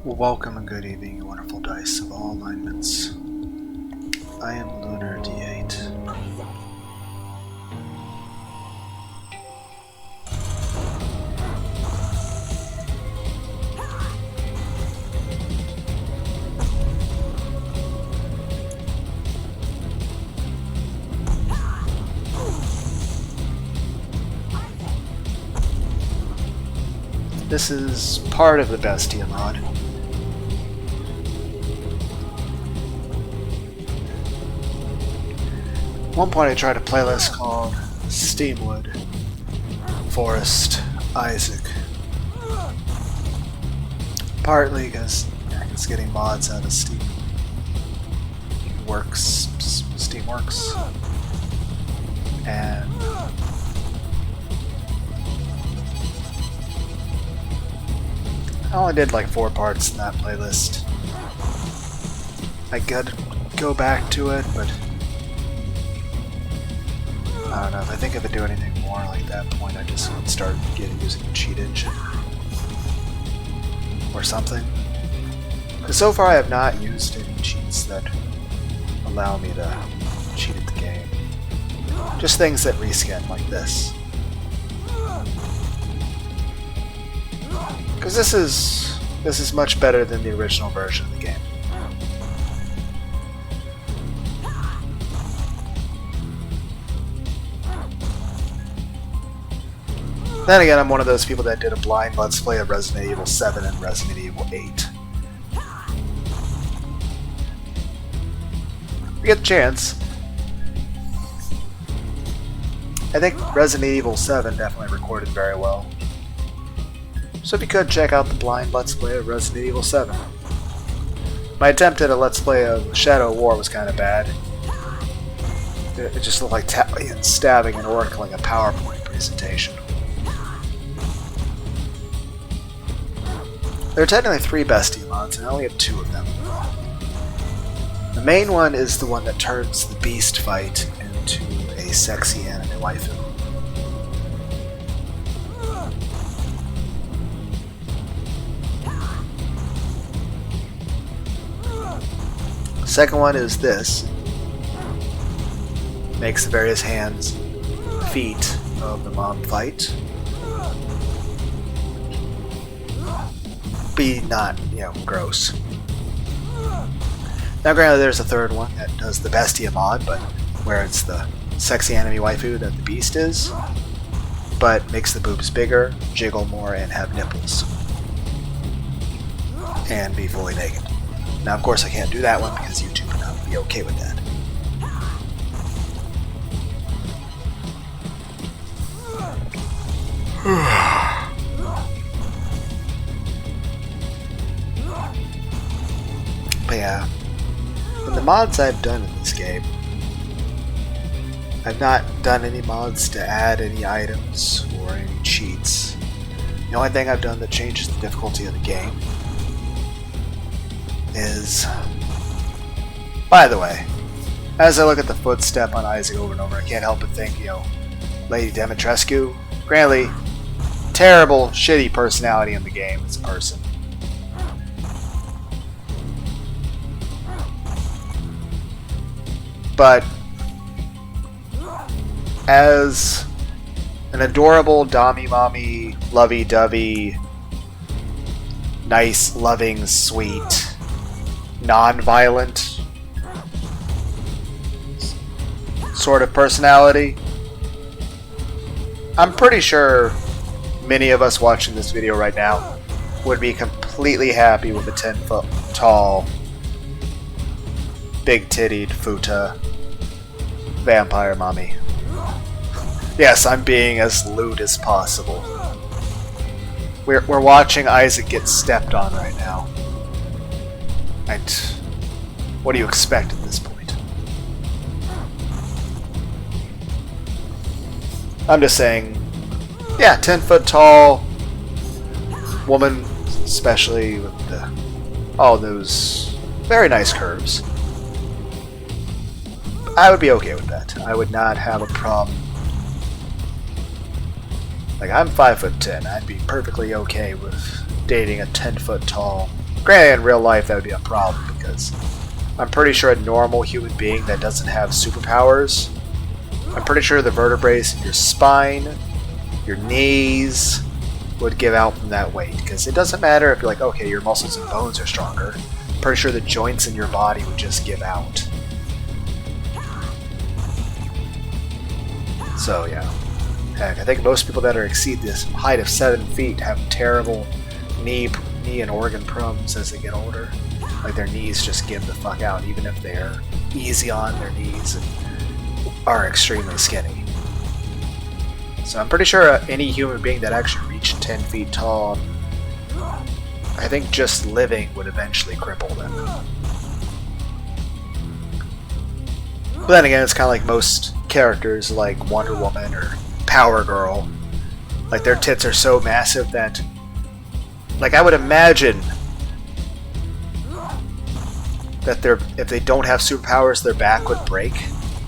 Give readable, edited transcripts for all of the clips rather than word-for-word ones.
Well, welcome and good evening, you wonderful dice of all alignments. I am Lunar D8. This is part of the Bestia mod. At one point I tried a playlist called Steamwood Forest Isaac. Partly because it's getting mods out of Steam Works, Steamworks, and I only did like 4 parts in that playlist. I could go back to it, but I don't know. If I think if I do anything more like that point, I just would start using a cheat engine or something. Because so far I have not used any cheats that allow me to cheat at the game. Just things that reskin like this. Because this is much better than the original version of the game. Then again, I'm one of those people that did a blind Let's Play of Resident Evil 7 and Resident Evil 8. If you get the chance. I think Resident Evil 7 definitely recorded very well. So if you could, check out the blind Let's Play of Resident Evil 7. My attempt at a Let's Play of Shadow of War was kind of bad. It just looked like Talion stabbing an orc like a PowerPoint presentation. There are technically 3 Bestia mods, and I only have 2 of them. The main one is the one that turns the beast fight into a sexy anime waifu. The second one is this. Makes the various hands, feet of the mom fight. Be not, gross. Now granted, there's a third one that does the Bestia mod, but where it's the sexy anime waifu that the beast is, but makes the boobs bigger, jiggle more, and have nipples. And be fully naked. Now of course I can't do that one because YouTube would not be okay with that. But yeah, in the mods I've done in this game, I've not done any mods to add any items or any cheats. The only thing I've done that changes the difficulty of the game is... By the way, as I look at the footstep on Isaac over and over, I can't help but think, Lady Dimitrescu, granted, terrible, shitty personality in the game as a person. But as an adorable Dommy Mommy, lovey-dovey, nice, loving, sweet, non-violent sort of personality, I'm pretty sure many of us watching this video right now would be completely happy with a 10-foot tall, big-tittied futa vampire mommy. Yes, I'm being as lewd as possible. We're watching Isaac get stepped on right now. And what do you expect at this point? I'm just saying, yeah, 10-foot tall woman, especially with all those very nice curves. I would be okay with that. I would not have a problem. Like, I'm 5'10". I'd be perfectly okay with dating a 10-foot tall Granted, in real life that would be a problem because I'm pretty sure a normal human being that doesn't have superpowers, I'm pretty sure the vertebrae in your spine, your knees, would give out from that weight. Because it doesn't matter if you're like, okay, your muscles and bones are stronger. I'm pretty sure the joints in your body would just give out. So yeah. Heck, I think most people that exceed this height of 7 feet have terrible knee and organ problems as they get older. Like their knees just give the fuck out, even if they're easy on their knees and are extremely skinny. So I'm pretty sure any human being that actually reached 10 feet tall, I think just living would eventually cripple them. But then again, it's kind of like most characters like Wonder Woman or Power Girl. Like their tits are so massive that, like, I would imagine that if they don't have superpowers, their back would break.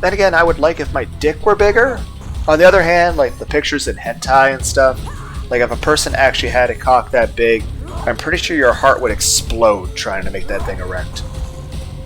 Then again, I would like if my dick were bigger. On the other hand, like the pictures in hentai and stuff, like if a person actually had a cock that big, I'm pretty sure your heart would explode trying to make that thing erect.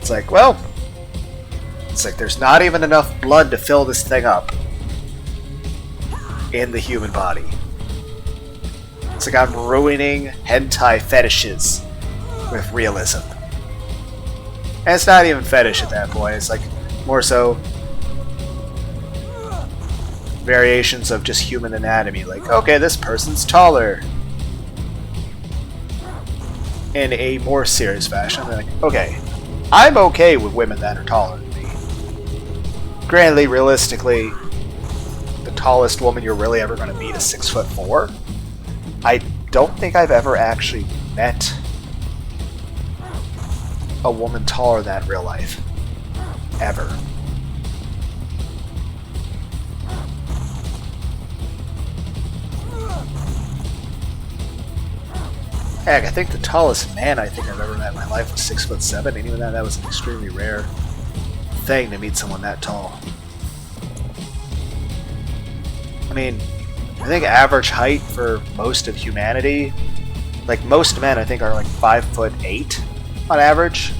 It's like, well, it's like there's not even enough blood to fill this thing up in the human body. It's like I'm ruining hentai fetishes with realism. And it's not even fetish at that point, it's like more so variations of just human anatomy. Like, okay, this person's taller. In a more serious fashion, they're like, okay, I'm okay with women that are taller than me. Granted, realistically, the tallest woman you're really ever going to meet is 6'4". I don't think I've ever actually met a woman taller than that in real life. Ever. Heck, I think the tallest man I think I've ever met in my life was 6'7", and even that was an extremely rare thing to meet someone that tall. I mean, I think average height for most of humanity, like most men I think are like 5'8" on average.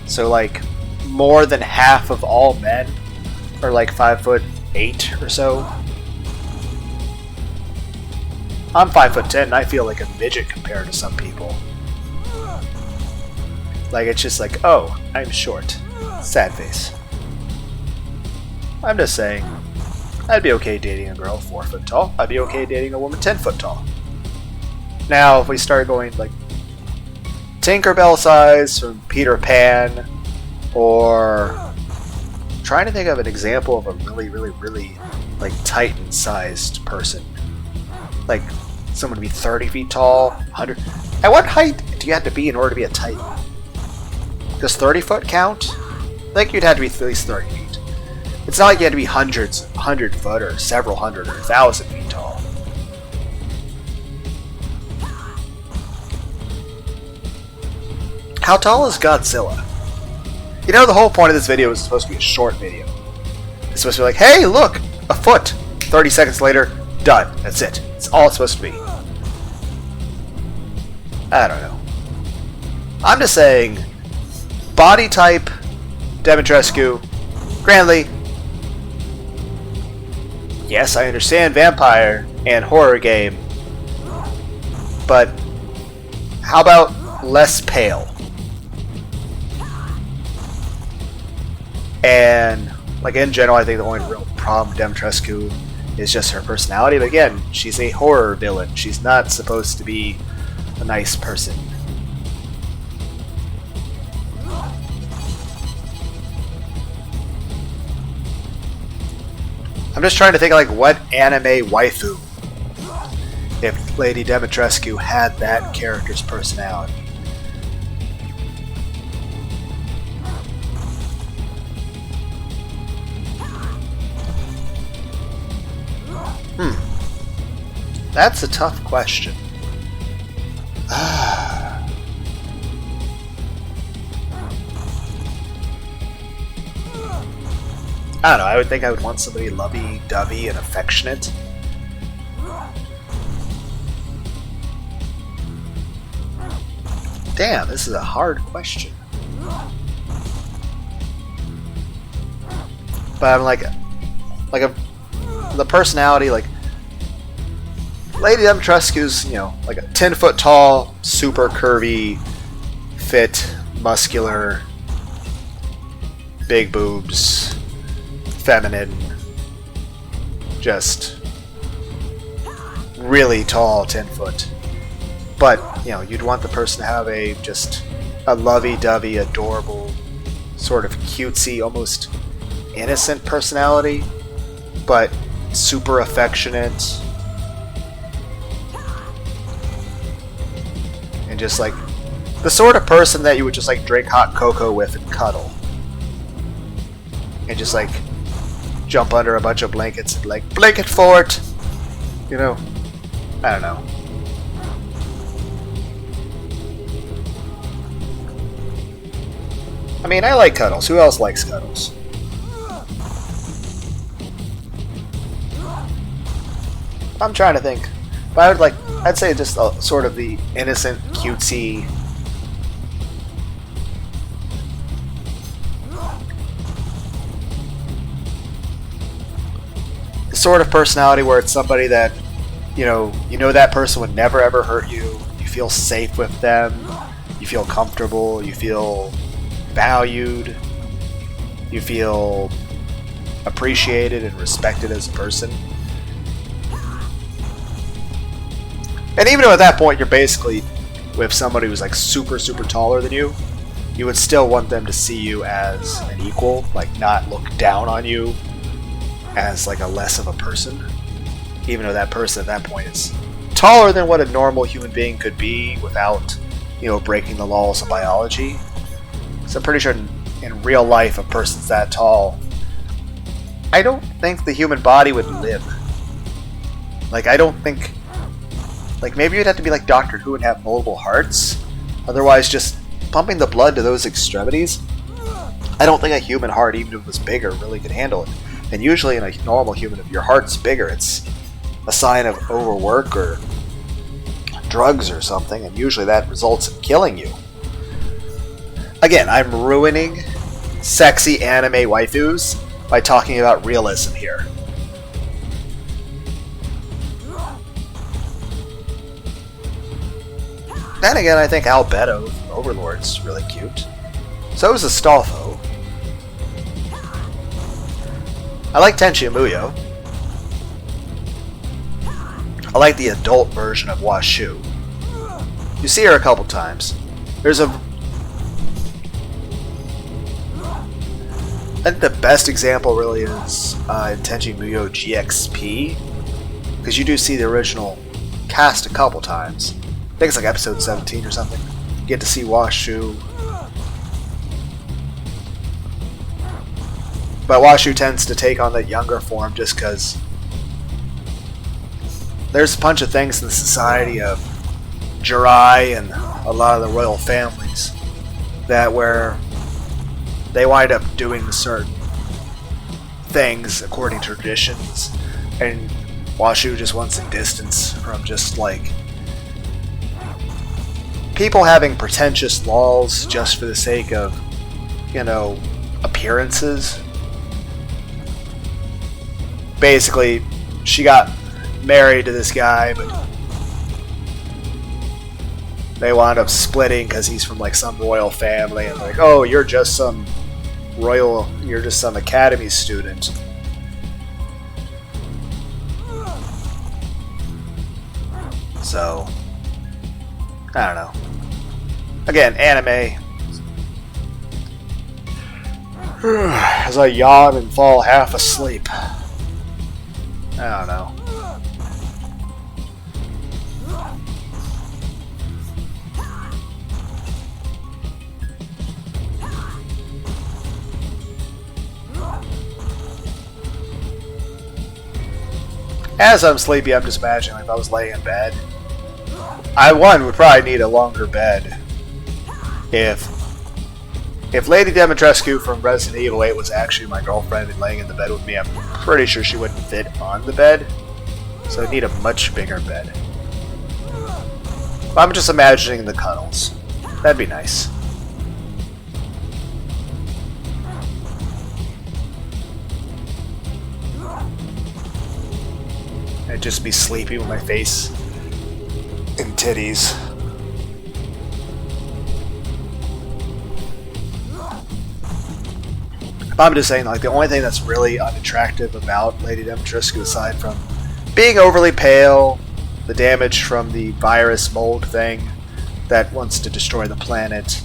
So like more than half of all men are like 5'8" or so. I'm 5'10" and I feel like a midget compared to some people. Like it's just like, oh, I'm short. Sad face. I'm just saying, I'd be okay dating a girl 4 foot tall. I'd be okay dating a woman 10 foot tall. Now, if we start going like Tinkerbell size from Peter Pan, or trying to think of an example of a really like Titan-sized person. Like someone to be 30 feet tall, 100. At what height do you have to be in order to be a Titan? Does 30 foot count? I think you'd have to be at least 30 feet. It's not like you had to be 100 foot or several hundred or 1,000 feet tall. How tall is Godzilla? You know, the whole point of this video is supposed to be a short video. It's supposed to be like, hey, look, a foot. 30 seconds later, done. That's it. It's all it's supposed to be. I don't know. I'm just saying, body type, Dimitrescu, Grandly. Yes, I understand vampire and horror game, but how about less pale? And like in general, I think the only real problem with Dimitrescu is just her personality. But again, she's a horror villain. She's not supposed to be a nice person. I'm just trying to think of like what anime waifu, if Lady Dimitrescu had that character's personality. That's a tough question. I don't know, I would think I would want somebody lovey-dovey and affectionate. Damn, this is a hard question. But I'm like the personality, like Lady Dimitrescu's, you know, like a 10-foot tall, super curvy, fit, muscular, big boobs, feminine, just really tall 10-foot. But, you know, you'd want the person to have a just a lovey-dovey, adorable, sort of cutesy, almost innocent personality, but super affectionate. And just like the sort of person that you would just like drink hot cocoa with and cuddle. And just like jump under a bunch of blankets and like blanket fort. You know, I don't know. I mean, I like cuddles. Who else likes cuddles? I'm trying to think. But I'd say just sort of the innocent, cutesy, sort of personality where it's somebody that, you know that person would never ever hurt you. You feel safe with them. You feel comfortable. You feel valued. You feel appreciated and respected as a person. And even at that point, you're basically with somebody who's like super, super taller than you. You would still want them to see you as an equal, like not look down on you as like a less of a person. Even though that person at that point is taller than what a normal human being could be without, you know, breaking the laws of biology. So I'm pretty sure in real life, a person's that tall, I don't think the human body would live. Like, I don't think... Like, maybe you'd have to be like Doctor Who and have multiple hearts. Otherwise, just pumping the blood to those extremities, I don't think a human heart, even if it was bigger, really could handle it. And usually in a normal human, if your heart's bigger, it's a sign of overwork or drugs or something, and usually that results in killing you. Again, I'm ruining sexy anime waifus by talking about realism here. Then again, I think Albedo from Overlord's really cute. So is Astolfo. I like Tenchi and Muyo. I like the adult version of Washu. You see her a couple times. There's a... I think the best example really is in Tenchi Muyo GXP. Because you do see the original cast a couple times. I think it's like episode 17 or something. You get to see Washu. But Washu tends to take on that younger form just because there's a bunch of things in the society of Jirai and a lot of the royal families that where they wind up doing certain things according to traditions, and Washu just wants a distance from just like people having pretentious laws just for the sake of, you know, appearances. Basically, she got married to this guy, but they wound up splitting because he's from like some royal family, and like, oh, you're just some academy student. So, I don't know. Again, anime. As I yawn and fall half asleep. I don't know. As I'm sleepy, I'm just imagining if I was laying in bed. I would probably need a longer bed. If Lady Dimitrescu from Resident Evil 8 was actually my girlfriend and laying in the bed with me, I'm pretty sure she wouldn't fit on the bed. So I'd need a much bigger bed. But I'm just imagining the cuddles. That'd be nice. I'd just be sleepy with my face in titties. I'm just saying, like, the only thing that's really unattractive about Lady Dimitrescu, aside from being overly pale, the damage from the virus mold thing that wants to destroy the planet,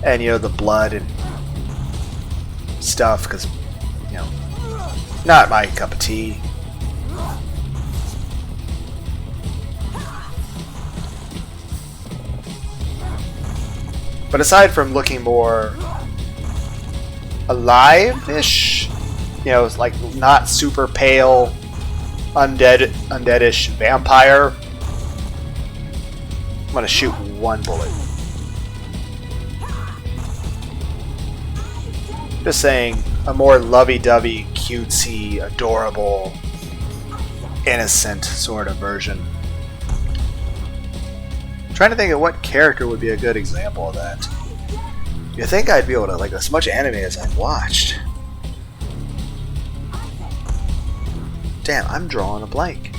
and, you know, the blood and stuff, because, you know, not my cup of tea. But aside from looking more alive-ish, you know, it's like not super pale, undeadish vampire, I'm gonna shoot one bullet. Just saying, a more lovey-dovey, cutesy, adorable, innocent sort of version. I'm trying to think of what character would be a good example of that. You think I'd be able to, like, as much anime as I've watched. Damn, I'm drawing a blank.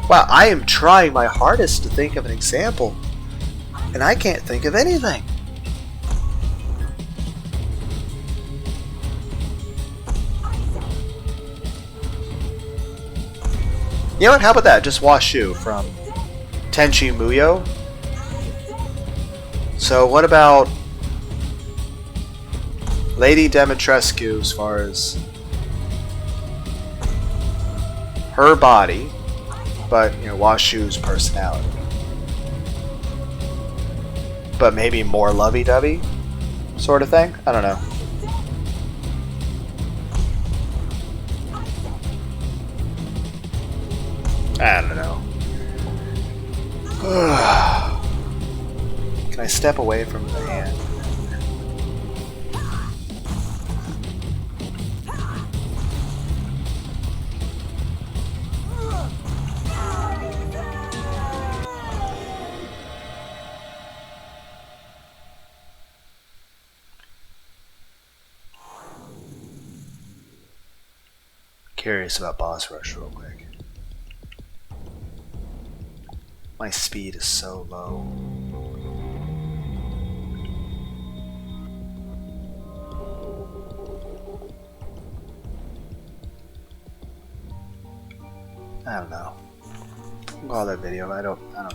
Wow, I am trying my hardest to think of an example, and I can't think of anything. You know what? How about that? Just Washu from Tenchi Muyo. So what about Lady Dimitrescu as far as her body, but, you know, Washu's personality? But maybe more lovey-dovey sort of thing? I don't know. I don't know. Can I step away from the hand? Curious about boss rush real quick. My speed is so low. I don't know. Call that video. I don't know.